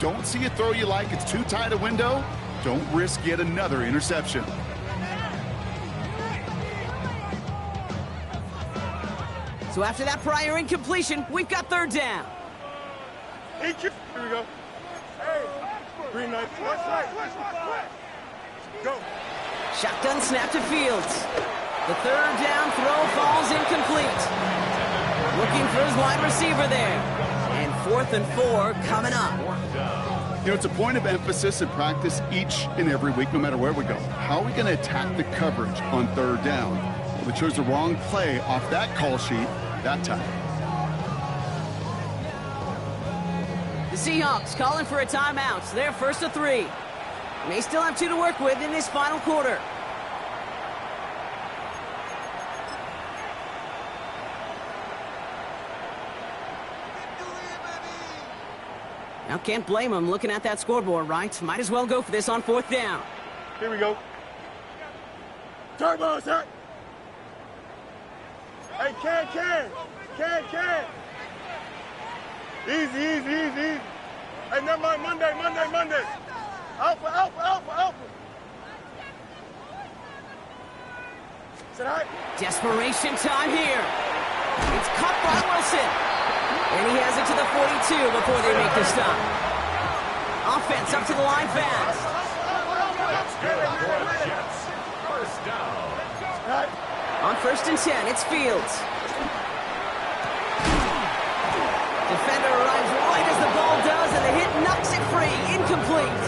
Don't see a throw you like it's too tight a window. Don't risk yet another interception. So after that prior incompletion, we've got third down. Here we go. Hey, green light. Go. Shotgun snap to Fields. The third down throw falls incomplete. Looking for his wide receiver there. And 4th and 4 coming up. You know, it's a point of emphasis in practice each and every week, no matter where we go. How are we going to attack the coverage on third down? Well, they chose the wrong play off that call sheet that time. The Seahawks calling for a timeout. They're 1st and 3. May still have 2 to work with in this final quarter. Now, can't blame him looking at that scoreboard, right? Might as well go for this on 4th down. Here we go. Turbo, sir. Hey, can. Easy. Hey, never mind, Monday. Alpha. Sit high. Desperation time here. It's caught by Wilson. And he has it to the 42 before they make the stop. Offense up to the line fast. First down. On 1st and 10, it's Fields. Defender arrives right as the ball does, and the hit knocks it free. Incomplete.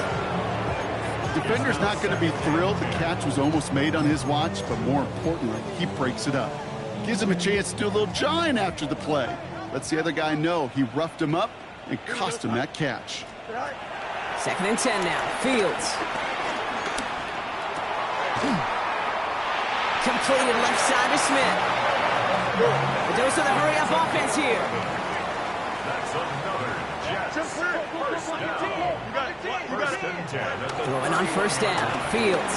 Defender's not going to be thrilled the catch was almost made on his watch, but more importantly, he breaks it up. Gives him a chance to do a little jawing after the play. Lets the other guy know he roughed him up and cost him that catch. 2nd and 10 now. Fields. Completed left side to Smith. A dose of the hurry-up offense here. That's another Jets. First down. First and 10. Throwing on 1st down. Fields.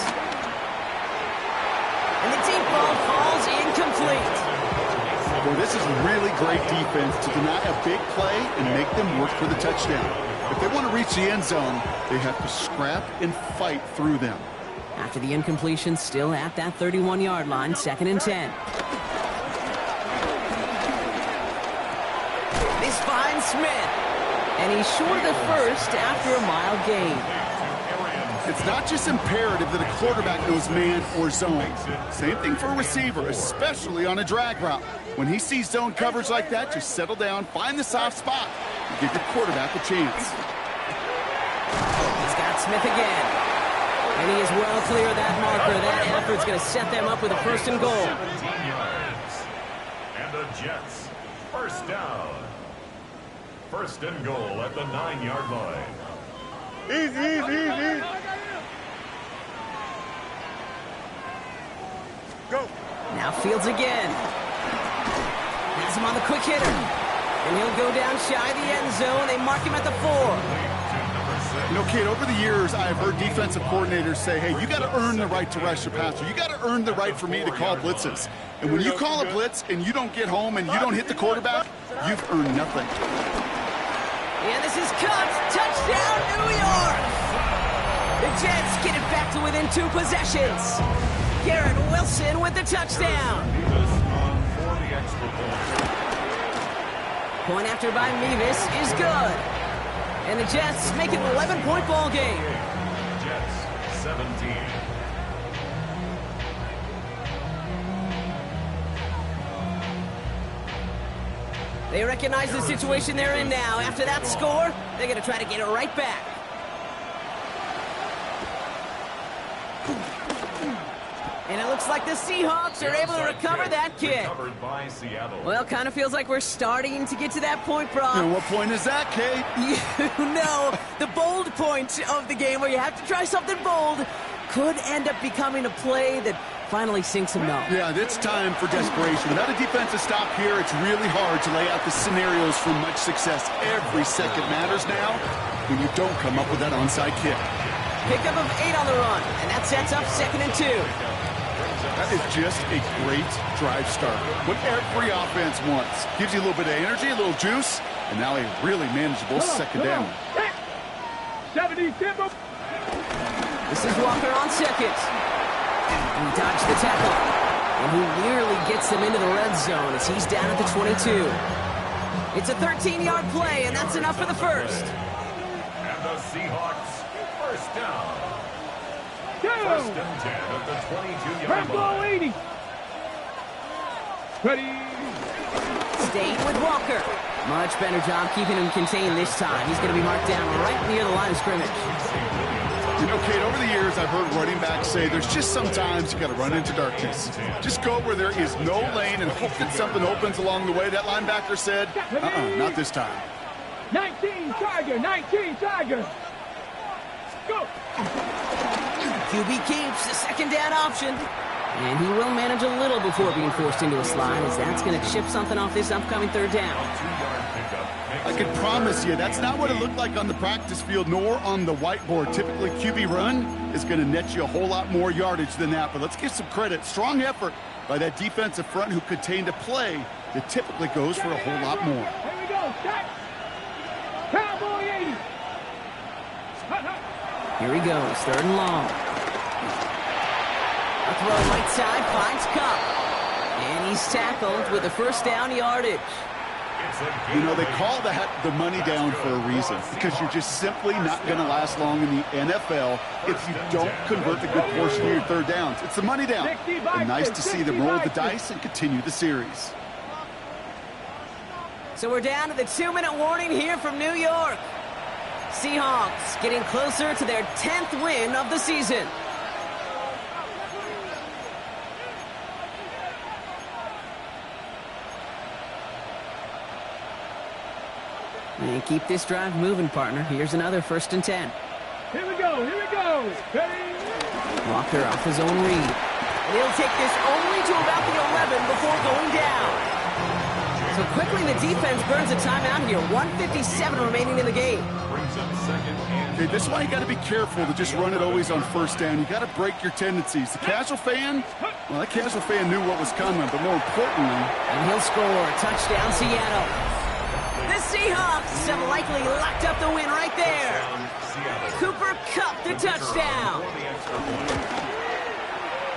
And the deep ball falls incomplete. Boy, this is really great defense to deny a big play and make them work for the touchdown. If they want to reach the end zone, they have to scrap and fight through them. After the incompletion, still at that 31-yard line, 2nd and 10. This finds Smith. And he's short of the first after a mile gain. It's not just imperative that a quarterback knows man or zone. Same thing for a receiver, especially on a drag route. When he sees zone coverage like that, just settle down, find the soft spot, and give your quarterback a chance. He's got Smith again. And he is well clear of that marker. That effort's going to set them up with a 1st and goal. 17 yards. And the Jets, first down. 1st and goal at the 9-yard line. Easy. Go. Now Fields again. Has him on the quick hitter. And he'll go down shy of the end zone. They mark him at the 4. You know, Kate, over the years, I've heard defensive coordinators say, hey, you got to earn the right to rush your passer. You got to earn the right for me to call blitzes. And when you call a blitz and you don't get home and you don't hit the quarterback, you've earned nothing. And this is cut. Touchdown, New York. The Jets get it back to within 2 possessions. Garrett Wilson with the touchdown. Point after by Mevis is good. And the Jets make it an 11-point ball game. Jets, 17. They recognize the situation they're in now. After that score, they're going to try to get it right back. And it looks like the Seahawks are able to recover that kick. Well, kind of feels like we're starting to get to that point, Brock. And what point is that, Kate? You know, the bold point of the game where you have to try something bold could end up becoming a play that finally sinks them out. Yeah, it's time for desperation. Without a defensive stop here, it's really hard to lay out the scenarios for much success. Every second matters now when you don't come up with that onside kick. Pickup of 8 on the run, and that sets up 2nd and 2. That is just a great drive starter. What every offense wants. Gives you a little bit of energy, a little juice, and now a really manageable 2nd down. 70 Timber. This is Walker on second. He dodged the tackle. And he nearly gets them into the red zone as he's down at the 22. It's a 13-yard play, and that's enough for the first. And the Seahawks, first down. First and 10 at the 22-yard line. 80. Ready. Staying with Walker. Much better job keeping him contained this time. He's going to be marked down right near the line of scrimmage. You know, Kate, over the years, I've heard running backs say there's just sometimes you got to run into darkness. Just go where there is no lane and hope that something opens along the way. That linebacker said, not this time. 19 Tiger, 19 Tiger. Go. QB keeps the second down option. And he will manage a little before being forced into a slide, as that's going to chip something off this upcoming third down. I can promise you, that's not what it looked like on the practice field, nor on the whiteboard. Typically, QB run is going to net you a whole lot more yardage than that. But let's give some credit. Strong effort by that defensive front who contained a play that typically goes for a whole lot more. Here we go. Set. Cowboy 80. Here he goes, third and long. A throw right side, finds Cup. And he's tackled with a first down yardage. You know, they call that the money down for a reason, because you're just simply not going to last long in the NFL if you don't convert a good portion of your third downs. It's the money down. And nice to see them roll the dice and continue the series. So we're down to the 2-minute warning here from New York. Seahawks getting closer to their 10th win of the season. And keep this drive moving, partner. Here's another first and 10. Here we go. Here we go. Ready. Walker off his own read. And he'll take this only to about the 11 before going down. So quickly the defense burns a timeout here. 1:57 remaining in the game. Okay, this is why you got to be careful to just run it always on first down. You got to break your tendencies. The casual fan, well, that casual fan knew what was coming, but more importantly, and he'll score. Touchdown, Seattle. The Seahawks have likely locked up the win right there. Cooper Kupp, the touchdown.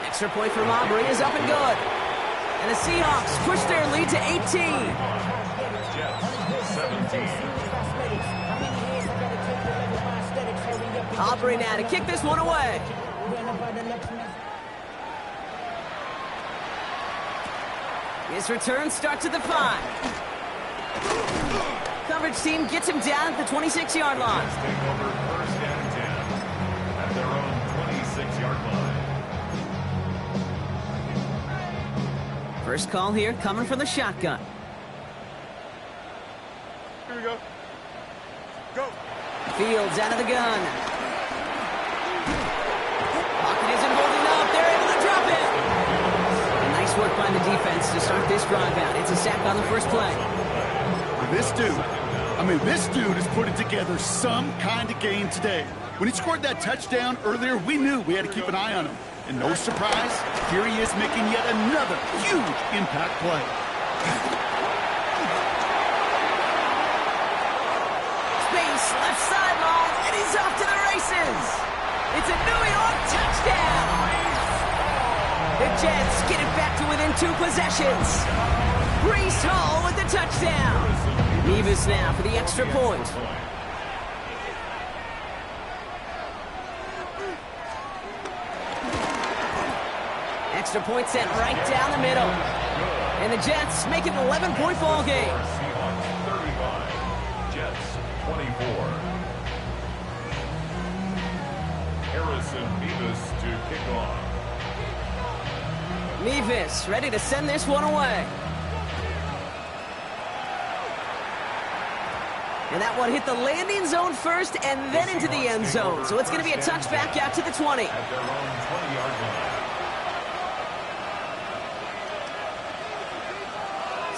Extra point from Aubrey is up and good. And the Seahawks push their lead to 18. Jets, 17. Aubrey now to kick this one away. His return starts at the 5. Coverage team gets him down at the 26-yard line. Take over first and 10 at their own 26-yard line. First call here coming from the shotgun. Here we go. Go. Fields out of the gun. Pocket isn't holding up. They're able to drop it. And nice work by the defense to start this drive out. It's a sack on the first play. this dude is putting together some kind of game today. When he scored that touchdown earlier, we knew we had to keep an eye on him. And no surprise, here he is making yet another huge impact play. Space, left sideline, and he's off to the races. It's a New York touchdown. The Jets get it back to within 2 possessions. Breece Hall with the touchdown. Nevis now for the extra point. Extra point sent right down the middle. And the Jets make it an 11-point ball game. Seahawks 35, Jets 24. Harrison Nevis to kick off. Nevis ready to send this one away. And that one hit the landing zone first and then into the end zone. So it's going to be a touchback out to the 20. At their own 20-yard line.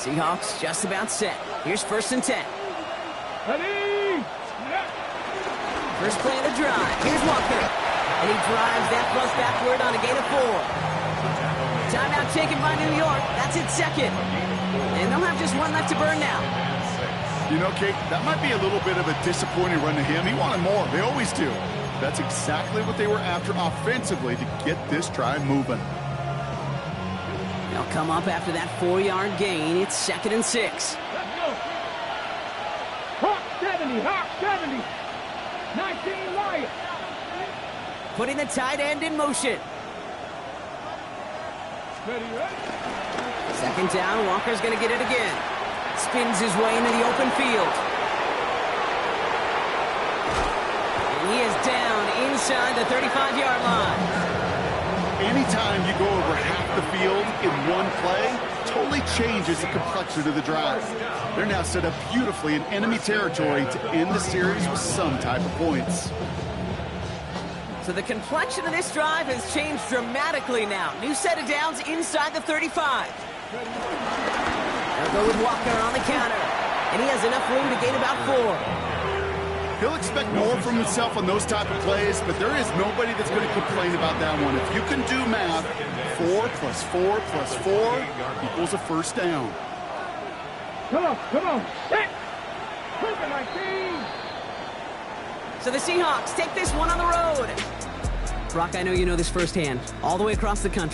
Seahawks just about set. Here's first and 10. Ready. First play of the drive. Here's Walker. And he drives that front backward on a gain of 4. Timeout taken by New York. That's its second. And they'll have just one left to burn now. You know, Kate, that might be a little bit of a disappointing run to him. He wanted more. They always do. That's exactly what they were after offensively to get this drive moving. They'll come up after that 4-yard gain. It's 2nd and 6. Let's go. Hawk 70, Hawk 70. 19 Lions. Putting the tight end in motion. Ready, ready. 2nd down, Walker's going to get it again. Spins his way into the open field. And he is down inside the 35-yard line. Anytime you go over half the field in one play, totally changes the complexion of the drive. They're now set up beautifully in enemy territory to end the series with some type of points. So the complexion of this drive has changed dramatically now. New set of downs inside the 35. They'll go with Walker on the counter. And he has enough room to gain about 4. He'll expect more from himself on those type of plays, but there is nobody that's going to complain about that one. If you can do math, 4 plus 4 plus 4 equals a first down. Come on, come on. Set. Look at my team. So the Seahawks take this one on the road. Brock, I know you know this firsthand. All the way across the country.